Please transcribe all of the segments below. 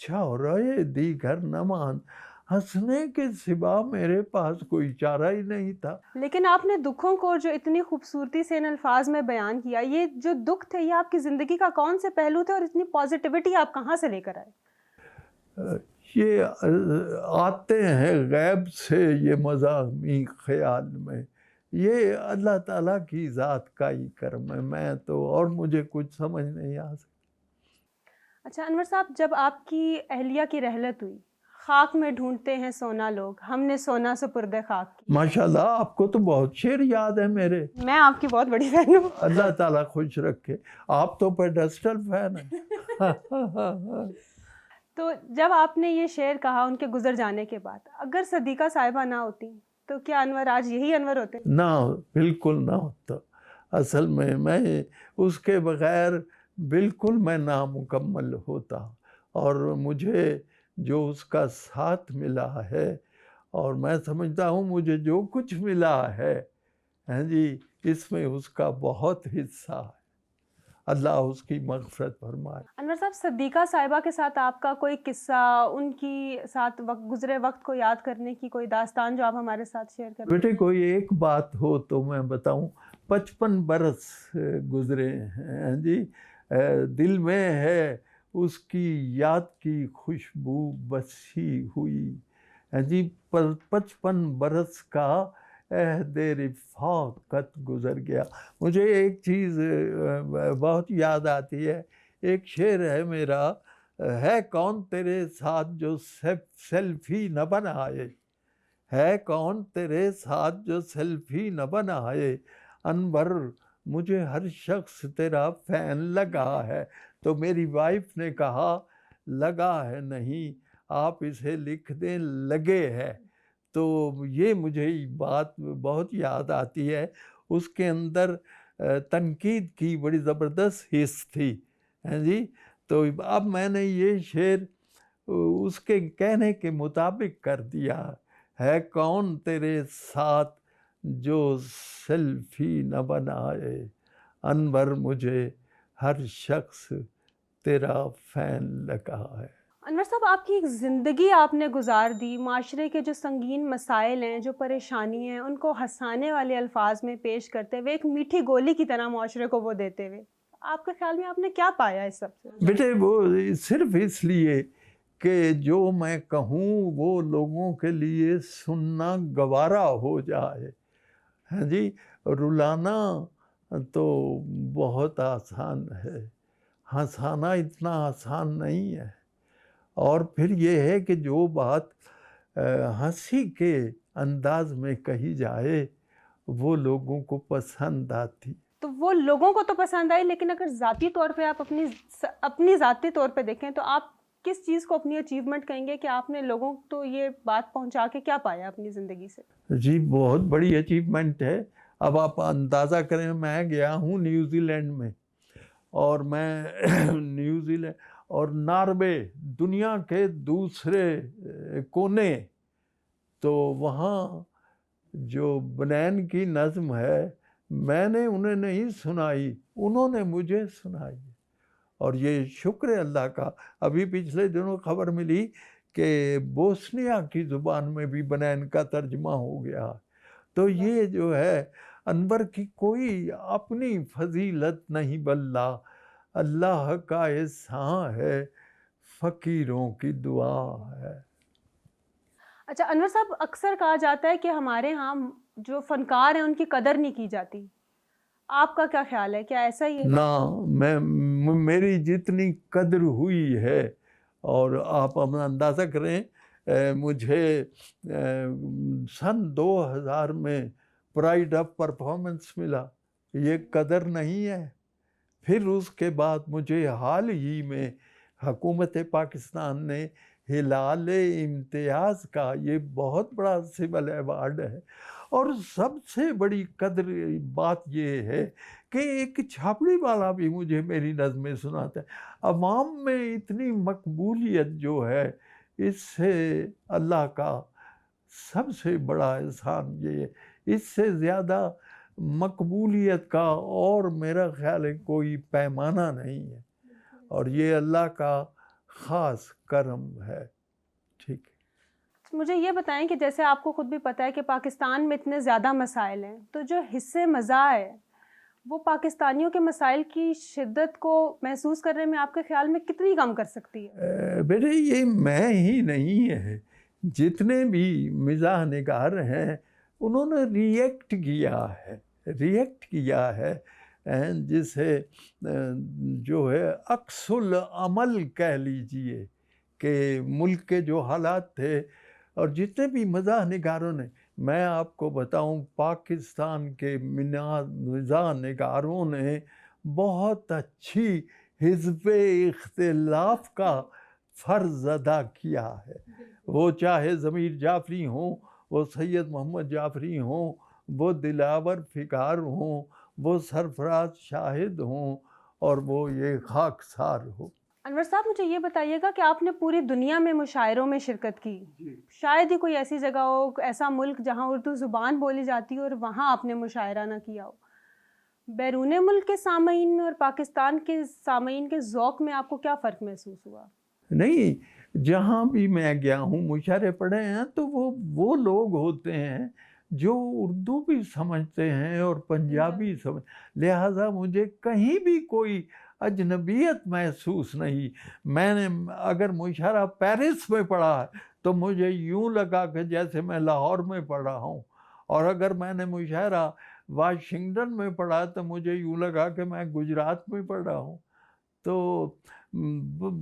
چھورائے دیگر نمان، ہنسنے کے سوا میرے پاس کوئی چارہ ہی نہیں تھا۔ لیکن آپ نے دکھوں کو جو اتنی خوبصورتی سے ان الفاظ میں بیان کیا، یہ جو دکھ تھے یہ آپ کی زندگی کا کون سے پہلو تھے اور اتنی پازیٹیوٹی آپ کہاں سے لے کر آئے؟ یہ آتے ہیں غیب سے یہ مضامین خیال میں، یہ اللہ تعالیٰ کی ذات کا ہی کرم ہے، میں تو اور مجھے کچھ سمجھ نہیں آ سکتا۔ اچھا انور صاحب، جب آپ کی اہلیہ کی رحلت ہوئی، خاک میں ڈھونڈتے ہیں سونا لوگ، ہم نے سونا سپرد خاک کی، ماشاءاللہ آپ کو تو بہت شعر یاد ہے میرے۔ میں آپ کی بہت بڑی فین ہوں۔ اللہ تعالیٰ خوش رکھے، آپ تو پیڈسٹل فین ہیں۔ تو جب آپ نے یہ شعر کہا ان کے گزر جانے کے بعد، اگر صدیقہ صاحبہ نہ ہوتی تو کیا انور آج یہی انور ہوتے؟ نہ، بالکل نہ ہوتا۔ اصل میں اس کے بغیر بالکل میں نامکمل ہوتا، اور مجھے جو اس کا ساتھ ملا ہے، اور میں سمجھتا ہوں مجھے جو کچھ ملا ہے ہاں جی، اس میں اس کا بہت حصہ ہے۔ اللہ اس کی مغفرت فرمائے۔ انور صاحب، صدیقہ صاحبہ کے ساتھ آپ کا کوئی قصہ، ان کی ساتھ گزرے وقت کو یاد کرنے کی کوئی داستان جو آپ ہمارے ساتھ شیئر کریں؟ بیٹے کوئی ایک بات ہو تو میں بتاؤں، 55 برس گزرے ہیں ہاں جی، دل میں ہے اس کی یاد کی خوشبو بسی ہوئی ہاں جی، 55 برس کا عہد رفاقت گزر گیا۔ مجھے ایک چیز بہت یاد آتی ہے، ایک شعر ہے میرا، ہے کون تیرے ساتھ جو سیلفی نہ بنائے، ہے کون تیرے ساتھ جو سیلفی نہ بنائے، انور مجھے ہر شخص تیرا فین لگا ہے۔ تو میری وائف نے کہا لگا ہے نہیں، آپ اسے لکھ دیں لگے ہے۔ تو یہ مجھے بات بہت یاد آتی ہے، اس کے اندر تنقید کی بڑی زبردست حص تھی ہاں جی۔ تو اب میں نے یہ شعر اس کے کہنے کے مطابق کر دیا، ہے کون تیرے ساتھ جو سیلفی نہ بنائے، انور مجھے ہر شخص تیرا فین لگا ہے۔ انور صاحب، آپ کی ایک زندگی آپ نے گزار دی، معاشرے کے جو سنگین مسائل ہیں، جو پریشانی ہیں، ان کو ہنسانے والے الفاظ میں پیش کرتے ہوئے، ایک میٹھی گولی کی طرح معاشرے کو وہ دیتے ہوئے، آپ کے خیال میں آپ نے کیا پایا اس سب سے؟ بیٹے وہ صرف اس لیے کہ جو میں کہوں وہ لوگوں کے لیے سننا گوارا ہو جائے ہاں جی۔ رلانا تو بہت آسان ہے، ہنسانا اتنا آسان نہیں ہے۔ اور پھر یہ ہے کہ جو بات ہنسی کے انداز میں کہی جائے وہ لوگوں کو پسند آتی۔ تو وہ لوگوں کو تو پسند آئی، لیکن اگر ذاتی طور پہ آپ اپنی ذاتی طور پہ دیکھیں تو آپ کس چیز کو اپنی اچیومنٹ کہیں گے کہ آپ نے لوگوں تو یہ بات پہنچا کے کیا پایا اپنی زندگی سے؟ جی بہت بڑی اچیومنٹ ہے۔ اب آپ اندازہ کریں، میں گیا ہوں نیوزی لینڈ میں، اور میں نیوزی لینڈ اور ناروے، دنیا کے دوسرے کونے، تو وہاں جو بنین کی نظم ہے میں نے انہیں نہیں سنائی، انہوں نے مجھے سنائی، اور یہ شکر ہے اللہ کا۔ ابھی پچھلے دنوں خبر ملی کہ بوسنیا کی زبان میں بھی بنین کا ترجمہ ہو گیا۔ تو یہ جو ہے انور کی کوئی اپنی فضیلت نہیں، بلّہ اللہ کا احسان ہے، فقیروں کی دعا ہے۔ اچھا انور صاحب، اکثر کہا جاتا ہے کہ ہمارے ہاں جو فنکار ہیں ان کی قدر نہیں کی جاتی، آپ کا کیا خیال ہے، کیا ایسا ہی ہے؟ نہ، میری جتنی قدر ہوئی ہے، اور آپ اپنا اندازہ کریں، مجھے سن 2000 میں پرائڈ آف پرفارمنس ملا، یہ قدر نہیں ہے۔ پھر اس کے بعد مجھے حال ہی میں حکومت پاکستان نے ہلال امتیاز کا یہ بہت بڑا سول ایوارڈ ہے، اور سب سے بڑی قدر بات یہ ہے کہ ایک چھاپڑی والا بھی مجھے میری نظمیں سناتا ہے۔ عوام میں اتنی مقبولیت جو ہے، اس سے اللہ کا سب سے بڑا احسان یہ ہے، اس سے زیادہ مقبولیت کا اور میرا خیال ہے کوئی پیمانہ نہیں ہے، اور یہ اللہ کا خاص کرم ہے. ٹھیک ہے. مجھے یہ بتائیں کہ جیسے آپ کو خود بھی پتہ ہے کہ پاکستان میں اتنے زیادہ مسائل ہیں، تو جو حصے مزاح ہے وہ پاکستانیوں کے مسائل کی شدت کو محسوس کرنے میں آپ کے خیال میں کتنی کم کر سکتی ہے؟ بیٹے یہ میں ہی نہیں ہے، جتنے بھی مزاح نگار ہیں انہوں نے ریئیکٹ کیا ہے جسے جو ہے عکس العمل کہہ لیجئے کہ ملک کے جو حالات تھے، اور جتنے بھی مزاح نگاروں نے، میں آپ کو بتاؤں پاکستان کے مزاح نگاروں نے بہت اچھی حزب اختلاف کا فرض ادا کیا ہے. وہ چاہے ضمیر جعفری ہوں، وہ سید محمد جعفری ہوں، وہ دلاور فکار ہوں، وہ سرفراز شاہد ہوں، اور وہ یہ خاکسار ہو. انور صاحب مجھے یہ بتائیے گا کہ آپ نے پوری دنیا میں مشاعروں میں شرکت کی، شاید ہی کوئی ایسی جگہ ہو، ایسا ملک جہاں اردو زبان بولی جاتی ہو اور وہاں آپ نے مشاعرہ نہ کیا ہو. بیرون ملک کے سامعین میں اور پاکستان کے سامعین کے ذوق میں آپ کو کیا فرق محسوس ہوا؟ نہیں، جہاں بھی میں گیا ہوں مشاعرے پڑھے ہیں تو وہ لوگ ہوتے ہیں جو اردو بھی سمجھتے ہیں اور پنجابی لہٰذا مجھے کہیں بھی کوئی اجنبیت محسوس نہیں. میں نے اگر مشاعرہ پیرس میں پڑھا ہے تو مجھے یوں لگا کہ جیسے میں لاہور میں پڑھ رہا ہوں، اور اگر میں نے مشاعرہ واشنگٹن میں پڑھا تو مجھے یوں لگا کہ میں گجرات میں پڑھ رہا ہوں. تو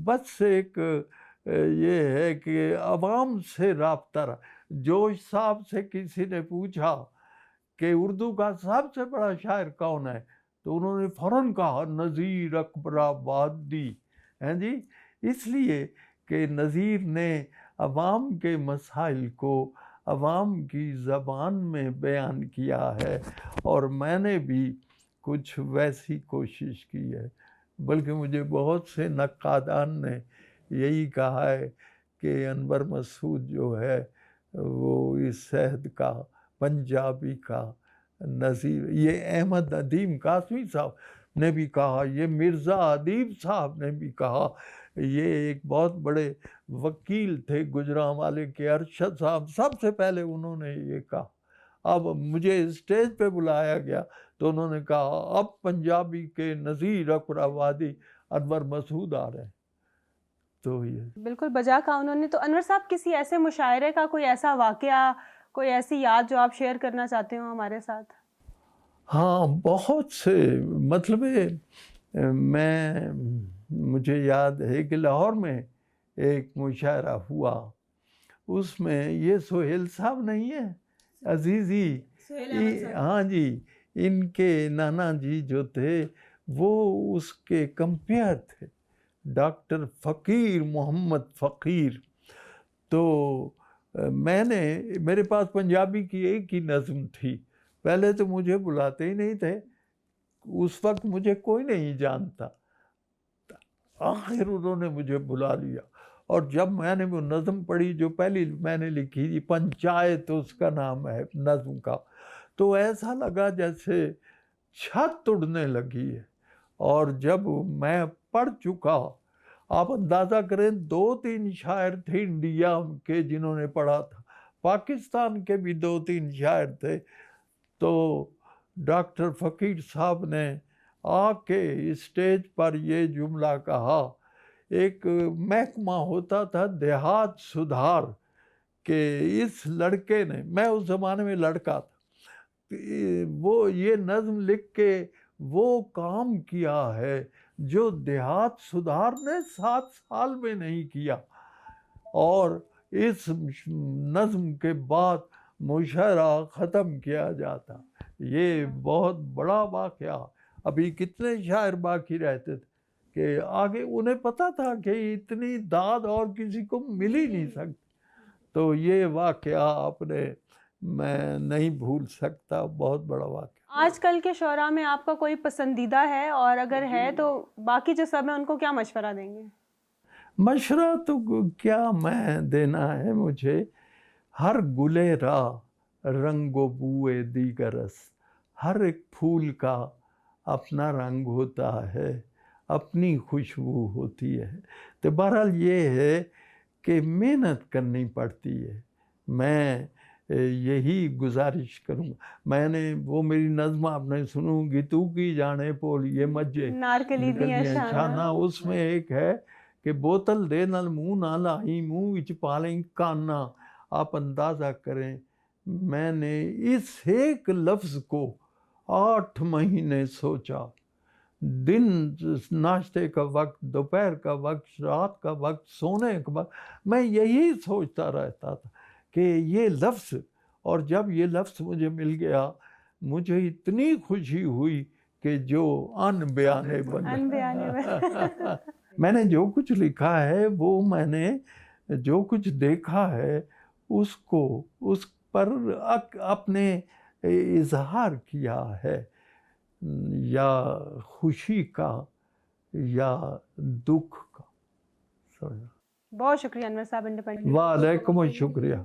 بس ایک یہ ہے کہ عوام سے رابطہ رہا. جوش صاحب سے کسی نے پوچھا کہ اردو کا سب سے بڑا شاعر کون ہے، تو انہوں نے فوراً کہا نذیر اکبر آبادی. ہیں جی، اس لیے کہ نذیر نے عوام کے مسائل کو عوام کی زبان میں بیان کیا ہے، اور میں نے بھی کچھ ویسی کوشش کی ہے. بلکہ مجھے بہت سے نقادان نے یہی کہا ہے کہ انور مسعود جو ہے وہ اس عہد کا پنجابی کا نظیر. یہ احمد ندیم قاسمی صاحب نے بھی کہا، یہ مرزا ادیب صاحب نے بھی کہا، یہ ایک بہت بڑے وکیل تھے گجرانوالے کے ارشد صاحب، سب سے پہلے انہوں نے یہ کہا. اب مجھے اسٹیج پہ بلایا گیا تو انہوں نے کہا اب پنجابی کے نذیر اکبر آبادی انور مسعود آ رہے ہیں. تو یہ بالکل بجا کہا انہوں نے. تو انور صاحب کسی ایسے مشاعرے کا کوئی ایسا واقعہ، کوئی ایسی یاد جو آپ شیئر کرنا چاہتے ہوں ہمارے ساتھ؟ ہاں، بہت سے. مطلب مجھے یاد ہے کہ لاہور میں ایک مشاعرہ ہوا، اس میں یہ سہیل صاحب نہیں ہے عزیزی، ہاں جی، ان کے نانا جی جو تھے وہ اس کے کمپیئر تھے، ڈاکٹر فقیر محمد فقیر. تو میرے پاس پنجابی کی ایک ہی نظم تھی. پہلے تو مجھے بلاتے ہی نہیں تھے، اس وقت مجھے کوئی نہیں جانتا. آخر انہوں نے مجھے بلا لیا، اور جب میں نے وہ نظم پڑھی جو پہلی میں نے لکھی تھی، پنچایت اس کا نام ہے نظم کا، تو ایسا لگا جیسے چھت اڑنے لگی ہے. اور جب میں پڑھ چکا، آپ اندازہ کریں 2-3 شاعر تھے انڈیا کے جنہوں نے پڑھا تھا، پاکستان کے بھی 2-3 شاعر تھے. تو ڈاکٹر فقیر صاحب نے آ کے اسٹیج پر یہ جملہ کہا. ایک محکمہ ہوتا تھا دیہات سدھار، کہ اس لڑکے نے، میں اس زمانے میں لڑکا تھا، وہ یہ نظم لکھ کے وہ کام کیا ہے جو دیہات سدھار نے 7 سال میں نہیں کیا. اور اس نظم کے بعد مشاعرہ ختم کیا جاتا. یہ بہت بڑا واقعہ. ابھی کتنے شاعر باقی رہتے تھے کہ آگے انہیں پتہ تھا کہ اتنی داد اور کسی کو مل ہی نہیں سکتی. تو یہ واقعہ میں نہیں بھول سکتا، بہت بڑا واقعہ. آج کل کے شعراء میں آپ کا کوئی پسندیدہ ہے، اور اگر ہے تو باقی جو سب ہیں ان کو کیا مشورہ دیں گے؟ مشورہ تو کیا میں دینا ہے مجھے. ہر گلے راہ رنگ و بوئے دیگرس، ہر ایک پھول کا اپنا رنگ ہوتا ہے، اپنی خوشبو ہوتی ہے. تو بہرحال یہ ہے کہ محنت کرنی پڑتی ہے. میں یہی گزارش کروں گا. میں نے وہ میری نظم آپ نے سنوں گی، تو کی جانے پول یہ مجھے نارکلیدیاں شانہ. اس میں ایک ہے کہ بوتل دے نال منہ نہ لائی، منہ وچ پالیں کانا. آپ اندازہ کریں میں نے اس ایک لفظ کو 8 مہینے سوچا. دن ناشتے کا وقت، دوپہر کا وقت، رات کا وقت، سونے کا وقت، میں یہی سوچتا رہتا تھا کہ یہ لفظ. اور جب یہ لفظ مجھے مل گیا مجھے اتنی خوشی ہوئی کہ جو ان بیانے بن گیا. میں نے جو کچھ لکھا ہے وہ میں نے جو کچھ دیکھا ہے اس پر اپنے اظہار کیا ہے، یا خوشی کا یا دکھ کا. بہت شکریہ انور صاحب انڈیپینڈنٹ. وعلیکم الشکریہ.